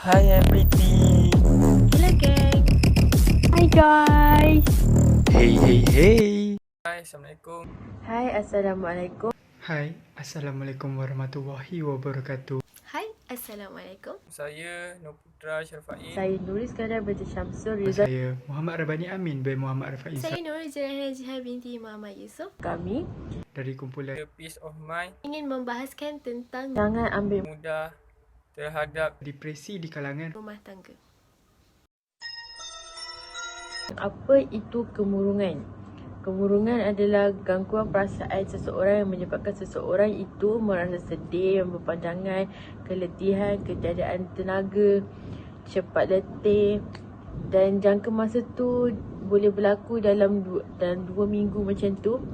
Hi everything. Hello gang. Hi guys. Hey. Hai, Assalamualaikum. Hai, Assalamualaikum. Hai, Assalamualaikum warahmatullahi wabarakatuh. Hai, Assalamualaikum. Saya Nur Putra Syarfain. Saya Nuri Skandar binti Syamsul Rizal. Saya Muhammad Rabani Amin bin Muhammad Rafai Saya Nur Zahra Jiha binti Muhammad Yusof. Kami dari kumpulan The Peace of Mind Ingin membahaskan tentang jangan ambil mudah terhadap depresi di kalangan rumah tangga. apa itu kemurungan. Kemurungan adalah gangguan perasaan seseorang yang menyebabkan seseorang itu merasa sedih, yang berpandangan, keletihan, ketiadaan tenaga, cepat letih, dan jangka masa tu boleh berlaku dalam 2 minggu macam tu.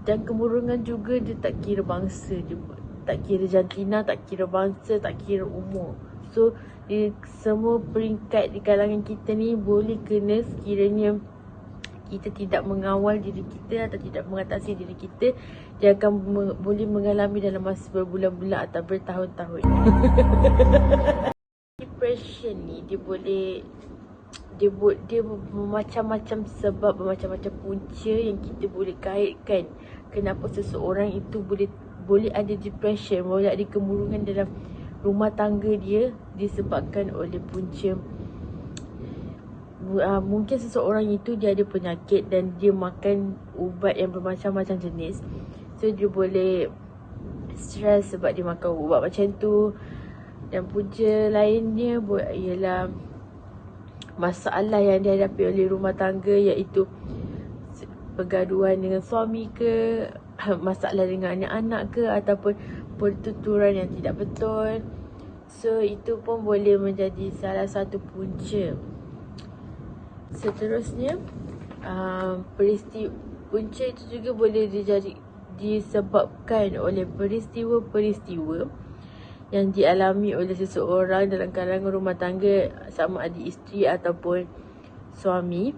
Dan kemurungan juga dia tak kira bangsa, dia tak kira jantina, tak kira bangsa, tak kira umur. So di semua peringkat di kalangan kita ni boleh kena sekiranya kita tidak mengawal diri kita atau tidak mengatasi diri kita, dia akan boleh mengalami dalam masa berbulan-bulan atau bertahun-tahun. Depression ni dia bermacam-macam sebab, bermacam-macam punca yang kita boleh kaitkan kenapa seseorang itu boleh ada depression, boleh ada kemurungan dalam rumah tangga dia disebabkan oleh punca. Mungkin seseorang itu dia ada penyakit dan dia makan ubat yang bermacam-macam jenis. So dia boleh stres sebab dia makan ubat macam tu. Dan punca lainnya ialah masalah yang dihadapi oleh rumah tangga, iaitu pergaduhan dengan suami ke, masalah dengan anak-anak ke, ataupun pertuturan yang tidak betul. So itu pun boleh menjadi salah satu punca. Seterusnya, punca itu juga boleh disebabkan oleh peristiwa-peristiwa yang dialami oleh seseorang dalam kalangan rumah tangga, sama ada isteri ataupun suami,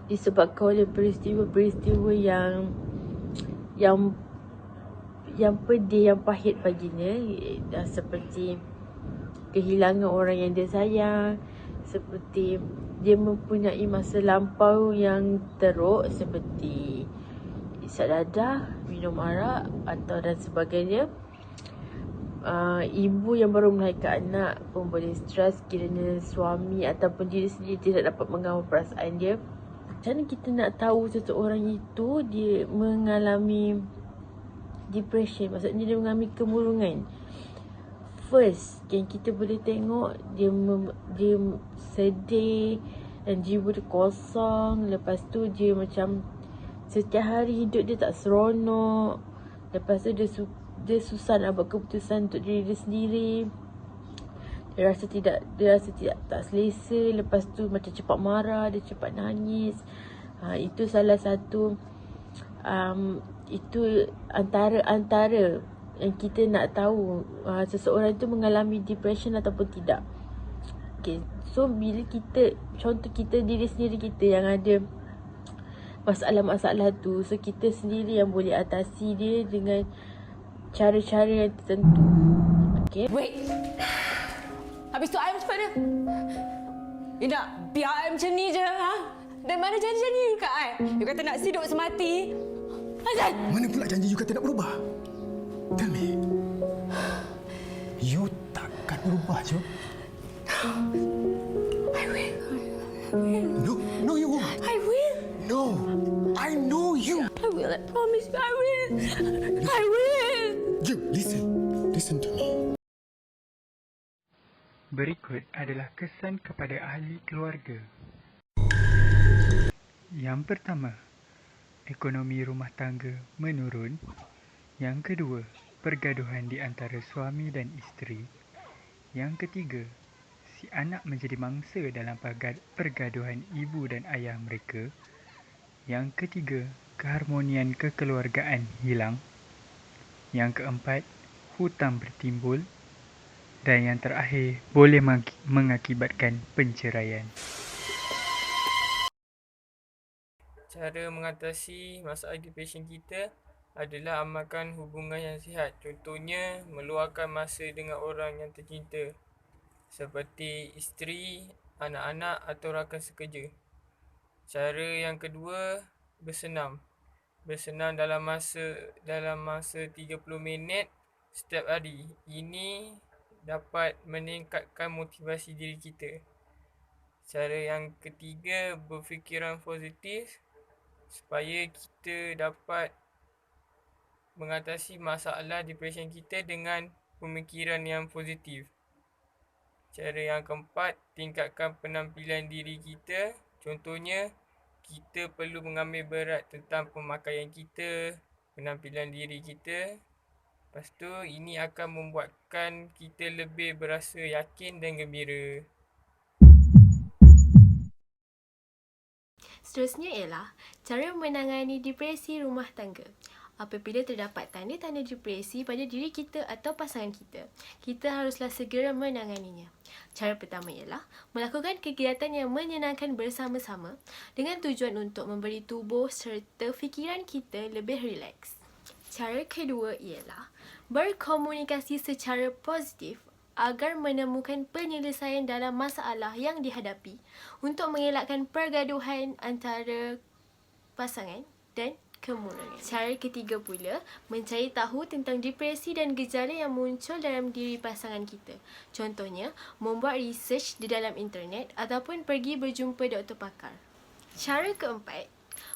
disebabkan oleh peristiwa-peristiwa yang pedih, yang pahit baginya, seperti kehilangan orang yang dia sayang, seperti dia mempunyai masa lampau yang teruk seperti isap dadah, minum arak atau dan sebagainya. Ibu yang baru melahirkan anak pun boleh stres kiranya suami ataupun diri sendiri tidak dapat mengawal perasaan dia. Macam mana kita nak tahu seseorang itu dia mengalami depression, maksudnya dia mengalami kemurungan? First, yang kita boleh tengok dia sedih dan jiwa dia kosong. Lepas tu dia macam setiap hari hidup dia tak seronok. Lepas tu dia susah nak buat keputusan untuk diri dia sendiri. Dia rasa tak selesa. Lepas tu macam cepat marah, dia cepat nangis. Itu salah satu itu antara yang kita nak tahu seseorang itu mengalami depression ataupun tidak. Okay. So bila contoh kita diri sendiri kita yang ada masalah-masalah tu, so kita sendiri yang boleh atasi dia dengan cara-cara yang tertentu. Okay. Wait. Habis tu I macam mana? You nak biar I macam ni je, ha? Dan mana janji-janji you kat I? You kata nak hidup semati. Azan! Mana pula janji you kata nak berubah? Tell me. You takkan berubah, Jo. I will. No, you won't. I will. No, I know you. I will. I promise you, I will. I will. You, listen to me. berikut adalah kesan kepada ahli keluarga. Yang pertama, ekonomi rumah tangga menurun. Yang kedua, pergaduhan di antara suami dan isteri. Yang ketiga, si anak menjadi mangsa dalam pergaduhan ibu dan ayah mereka. Yang ketiga, keharmonian kekeluargaan hilang. Yang keempat, hutang bertimbul. Dan yang terakhir, boleh mengakibatkan penceraian. cara mengatasi masalah depression kita adalah amalkan hubungan yang sihat. Contohnya, meluangkan masa dengan orang yang tercinta. seperti isteri, anak-anak atau rakan sekerja. Cara yang kedua, bersenam. Bersenam dalam masa 30 minit setiap hari. Ini dapat meningkatkan motivasi diri kita. Cara yang ketiga, berfikiran positif supaya kita dapat mengatasi masalah depression kita dengan pemikiran yang positif. Cara yang keempat, tingkatkan penampilan diri kita. Contohnya, kita perlu mengambil berat tentang pemakaian kita, penampilan diri kita. Lepas tu, ini akan membuatkan kita lebih berasa yakin dan gembira. Seterusnya ialah cara menangani depresi rumah tangga. Apabila terdapat tanda-tanda depresi pada diri kita atau pasangan kita, kita haruslah segera menanganinya. Cara pertama ialah melakukan kegiatan yang menyenangkan bersama-sama dengan tujuan untuk memberi tubuh serta fikiran kita lebih rileks. Cara kedua ialah berkomunikasi secara positif agar menemukan penyelesaian dalam masalah yang dihadapi untuk mengelakkan pergaduhan antara pasangan dan kemudian. Cara ketiga pula, mencari tahu tentang depresi dan gejala yang muncul dalam diri pasangan kita. Contohnya, membuat research di dalam internet ataupun pergi berjumpa doktor pakar. Cara keempat,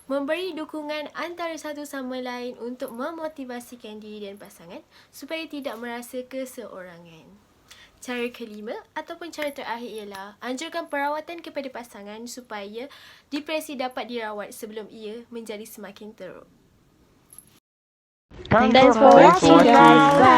memberi dukungan antara satu sama lain untuk memotivasikan diri dan pasangan supaya tidak merasa keseorangan. Cara kelima ataupun cara terakhir ialah anjurkan perawatan kepada pasangan supaya depresi dapat dirawat sebelum ia menjadi semakin teruk. Thanks for watching guys. Bye.